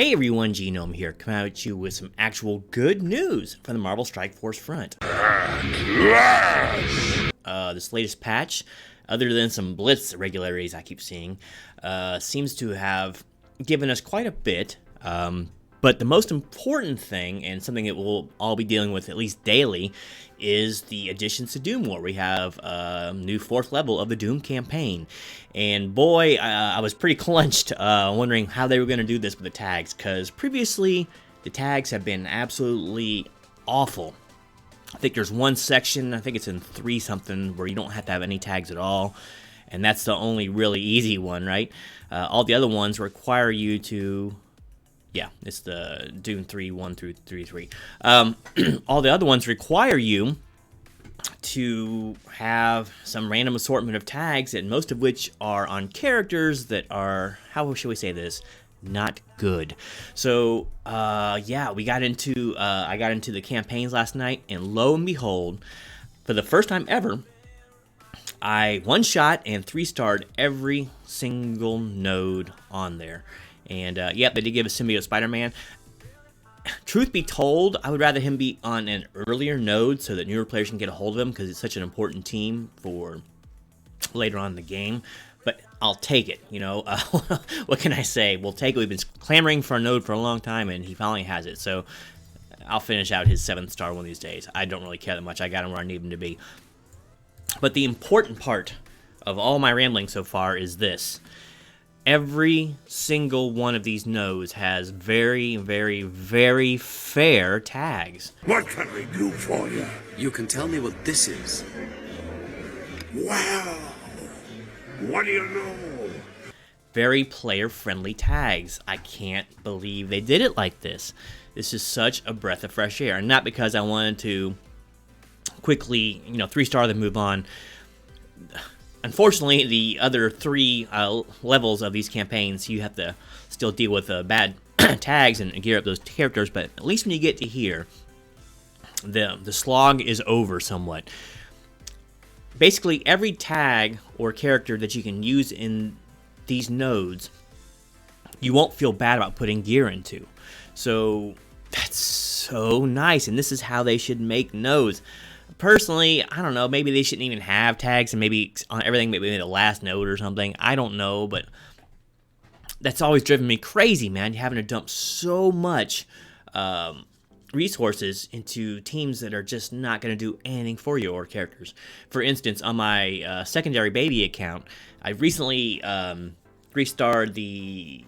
Hey everyone, Genome here, coming at you with some actual good news from the Marvel Strike Force front. This latest patch, other than some blitz irregularities I keep seeing, seems to have given us quite a bit. But the most important thing, and something that we'll all be dealing with at least daily, is the additions to Doom War. We have a new 4th level of the Doom campaign. And boy, I was pretty clenched wondering how they were going to do this with the tags, because previously the tags have been absolutely awful. I think there's one section, I think it's in 3 something, where you don't have to have any tags at all. And that's the only really easy one, right? All the other ones require you to... Yeah, it's the Doom 3.1 through 3.3. All the other ones require you to have some random assortment of tags, and most of which are on characters that are, how should we say this, not good. So, yeah, I got into the campaigns last night, and lo and behold, for the first time ever, I one-shot and 3-starred every single node on there. And, yep, they did give us Symbiote Spider-Man. Truth be told, I would rather him be on an earlier node so that newer players can get a hold of him, because it's such an important team for later on in the game. But I'll take it, you know. What can I say? We'll take it. We've been clamoring for a node for a long time, and he finally has it. So I'll finish out his 7th star one of these days. I don't really care that much. I got him where I need him to be. But the important part of all my rambling so far is this. Every single one of these nodes has very, very, very fair tags. What can we do for you? You can tell me what this is. Wow! What do you know? Very player-friendly tags. I can't believe they did it like this. This is such a breath of fresh air. And not because I wanted to quickly, 3-star them, move on. Unfortunately, the other 3 levels of these campaigns, you have to still deal with bad tags and gear up those characters, but at least when you get to here, the slog is over somewhat. Basically, every tag or character that you can use in these nodes, you won't feel bad about putting gear into. So, that's so nice, and this is how they should make nodes. Personally, I don't know, maybe they shouldn't even have tags, and maybe on everything, maybe the last node or something. I don't know, but that's always driven me crazy, man. Having to dump so much resources into teams that are just not going to do anything for you or characters. For instance, on my secondary baby account, I recently 3-starred the,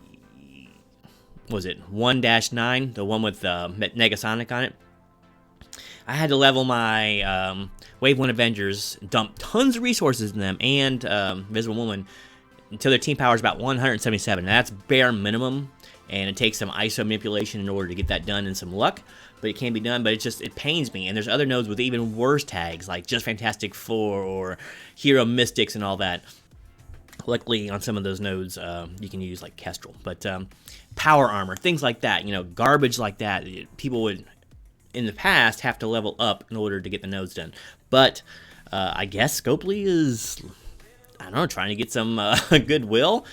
was it 1-9, the one with Negasonic on it. I had to level my Wave 1 Avengers, dump tons of resources in them, and Invisible Woman until their team power is about 177. Now, that's bare minimum, and it takes some ISO manipulation in order to get that done and some luck, but it can be done, but it pains me. And there's other nodes with even worse tags, like Just Fantastic Four or Hero Mystics and all that. Luckily, on some of those nodes, you can use, like, Kestrel. But Power Armor, things like that, garbage like that, people would... in the past, have to level up in order to get the nodes done. But I guess Scopely is, I don't know, trying to get some goodwill.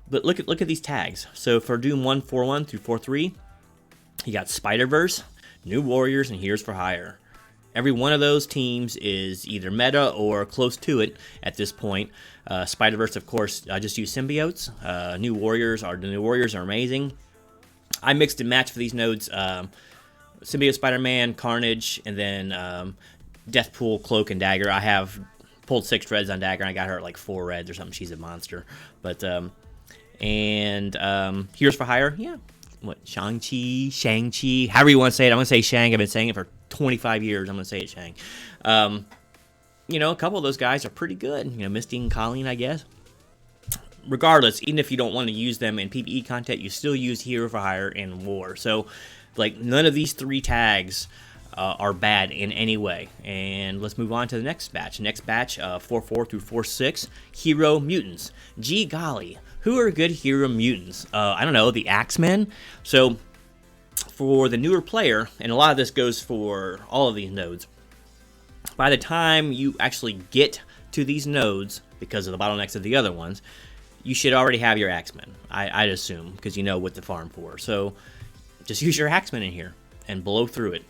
But look at these tags. So for Doom 1.4.1 through 4.3, you got Spider-Verse, New Warriors, and Heroes for Hire. Every one of those teams is either meta or close to it at this point. Spider-Verse, of course, I just use symbiotes. The New Warriors are amazing. I mixed and matched for these nodes. Symbiote Spider-Man, Carnage, and then Deathpool, Cloak, and Dagger. I have pulled 6 reds on Dagger, and I got her at like 4 reds or something. She's a monster. But, Heroes for Hire, yeah. What, Shang-Chi, however you want to say it. I'm going to say Shang. I've been saying it for 25 years. I'm going to say it Shang. A couple of those guys are pretty good. Misty and Colleen, I guess. Regardless, even if you don't want to use them in PvE content, you still use Hero for Hire in War. So, none of these 3 tags are bad in any way. And let's move on to the next batch. Next batch, 4.4 through 4.6, Hero Mutants. Gee golly, who are good Hero Mutants? I don't know, the Axemen? So, for the newer player, and a lot of this goes for all of these nodes, by the time you actually get to these nodes, because of the bottlenecks of the other ones, you should already have your Axemen, I'd assume, because you know what to farm for. So just use your Axemen in here and blow through it.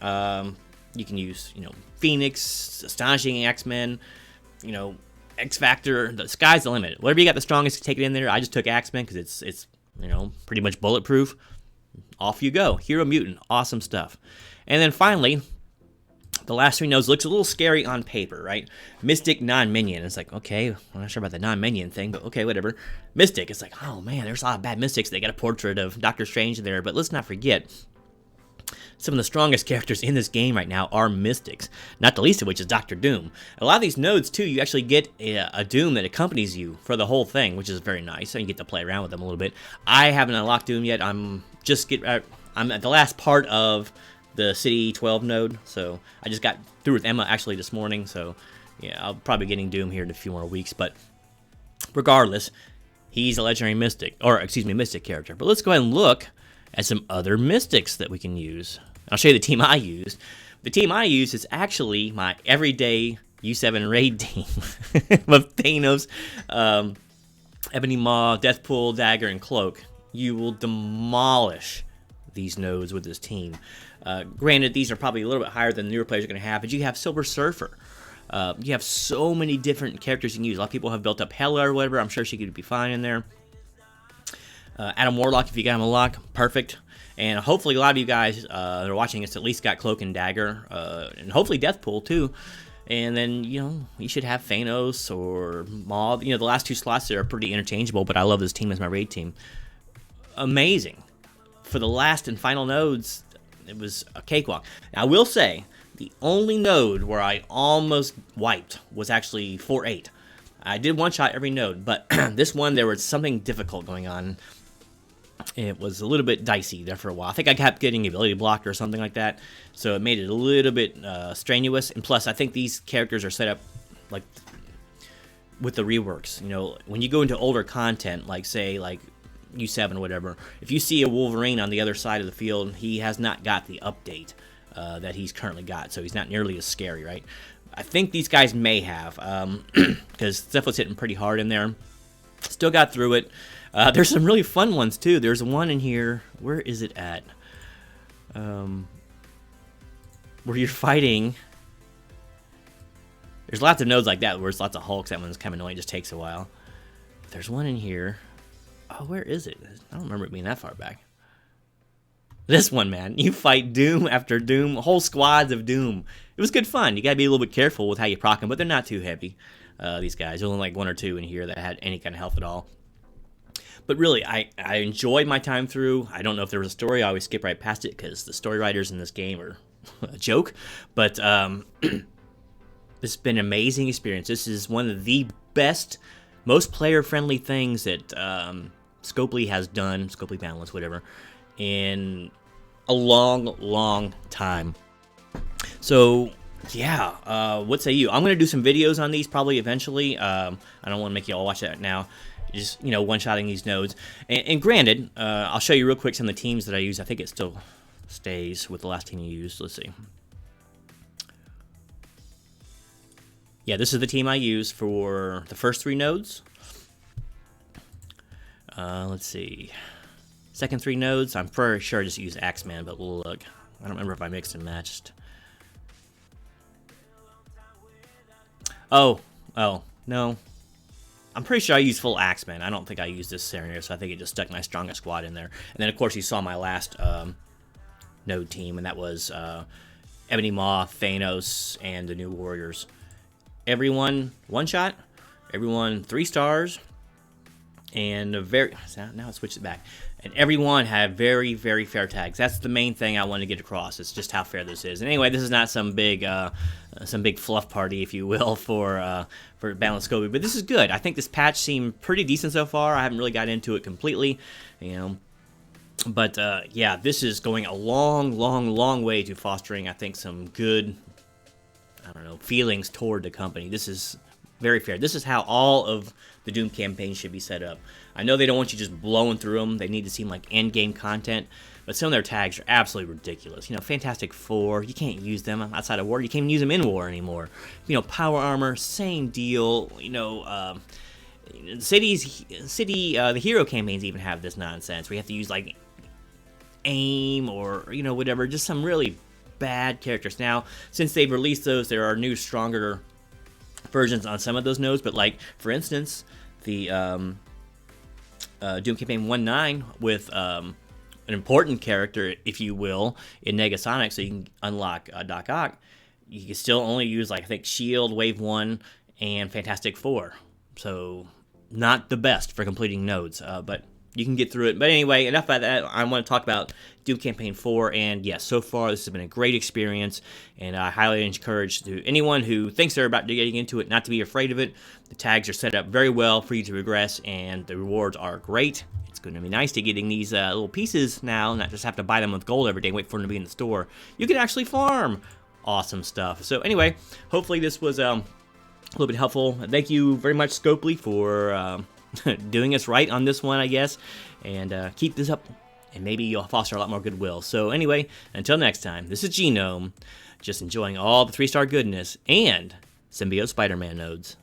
You can use, Phoenix, Astonishing Axemen, X Factor. The sky's the limit. Whatever you got the strongest, take it in there. I just took Axemen because it's pretty much bulletproof. Off you go. Hero Mutant. Awesome stuff. And then finally, the last 3 nodes looks a little scary on paper, right? Mystic non-minion. It's like, okay, I'm not sure about the non-minion thing, but okay, whatever. Mystic, it's like, oh man, there's a lot of bad Mystics. They got a portrait of Doctor Strange there, but let's not forget, some of the strongest characters in this game right now are Mystics, not the least of which is Doctor Doom. A lot of these nodes, too, you actually get a Doom that accompanies you for the whole thing, which is very nice, and you get to play around with them a little bit. I haven't unlocked Doom yet. I'm at the last part of the City 12 node, so I just got through with Emma actually this morning, so yeah, I'll probably be getting Doom here in a few more weeks, but regardless, he's a legendary Mystic character. But let's go ahead and look at some other Mystics that we can use. I'll show you the team I used. The team I used is actually my everyday U7 raid team of Thanos, Ebony Maw, Deathpool, Dagger, and Cloak. You will demolish these nodes with this team. Granted, these are probably a little bit higher than the newer players are going to have, but you have Silver Surfer. You have so many different characters you can use. A lot of people have built up Hela or whatever. I'm sure she could be fine in there. Adam Warlock, if you got him unlocked, perfect. And hopefully a lot of you guys that are watching this at least got Cloak and Dagger, and hopefully Deathpool too. And then, you should have Thanos or Maw. The last 2 slots there are pretty interchangeable, but I love this team as my raid team. Amazing. For the last and final nodes, it was a cakewalk. Now, I will say, the only node where I almost wiped was actually 4-8. I did one-shot every node, but this one, there was something difficult going on. It was a little bit dicey there for a while. I think I kept getting ability blocked or something like that, so it made it a little bit strenuous. And plus, I think these characters are set up like with the reworks. When you go into older content, like say U7 or whatever, if you see a Wolverine on the other side of the field, he has not got the update that he's currently got, so he's not nearly as scary, right? I think these guys may have, because stuff was hitting pretty hard in there. Still got through it. There's some really fun ones, too. There's one in here. Where is it at? Where you're fighting. There's lots of nodes like that where there's lots of Hulks. That one's kind of annoying. It just takes a while. There's one in here. Oh, where is it? I don't remember it being that far back. This one, man. You fight Doom after Doom. Whole squads of Doom. It was good fun. You gotta be a little bit careful with how you proc them, but they're not too heavy, these guys. There's only like 1 or 2 in here that had any kind of health at all. But really, I enjoyed my time through. I don't know if there was a story. I always skip right past it because the story writers in this game are a joke. But it's been an amazing experience. This is one of the best, most player-friendly things that Scopely has done, Scopely Balance, whatever, in a long, long time. So, yeah, what say you? I'm going to do some videos on these probably eventually. I don't want to make you all watch that now. Just, one-shotting these nodes. And granted, I'll show you real quick some of the teams that I use. I think it still stays with the last team you used. Let's see. Yeah, this is the team I use for the first 3 nodes. Let's see. Second 3 nodes, I'm pretty sure I just use Axeman, but we'll look. I don't remember if I mixed and matched. Oh, no. I'm pretty sure I used full Axeman. I don't think I used this scenario, so I think it just stuck my strongest squad in there. And then, of course, you saw my last node team, and that was Ebony Maw, Thanos, and the New Warriors. Everyone one-shot, everyone 3 stars, and now it switched it back. And everyone had very, very fair tags. That's the main thing I want to get across. It's just how fair this is. And anyway, this is not some big fluff party, if you will, for Balance Scopely. But this is good. I think this patch seemed pretty decent so far. I haven't really got into it completely, But yeah, this is going a long, long, long way to fostering, I think, some good, feelings toward the company. This is very fair. This is how all of the Doom campaigns should be set up. I know they don't want you just blowing through them. They need to seem like end-game content, but some of their tags are absolutely ridiculous. Fantastic Four, you can't use them outside of war. You can't even use them in war anymore. Power Armor, same deal. the hero campaigns even have this nonsense. We have to use like aim or whatever, just some really bad characters. Now, since they've released those, there are new, stronger versions on some of those nodes. But like for instance, the Doom Campaign 1.9 with an important character, if you will, in Negasonic, so you can unlock Doc Ock. You can still only use like I think Shield, Wave 1, and Fantastic Four. So not the best for completing nodes, but you can get through it. But anyway, enough about that. I want to talk about Doom Campaign 4, and yes, so far this has been a great experience, and I highly encourage to anyone who thinks they're about to getting into it not to be afraid of it. The tags are set up very well for you to progress, and the rewards are great. It's going to be nice to getting these little pieces now, not just have to buy them with gold every day and wait for them to be in the store. You can actually farm. Awesome stuff. So anyway, hopefully this was a little bit helpful. Thank you very much, Scopely, for doing us right on this one, I guess. And keep this up, and maybe you'll foster a lot more goodwill. So anyway, until next time, this is Genome, just enjoying all the 3-star goodness and Symbiote Spider-Man nodes.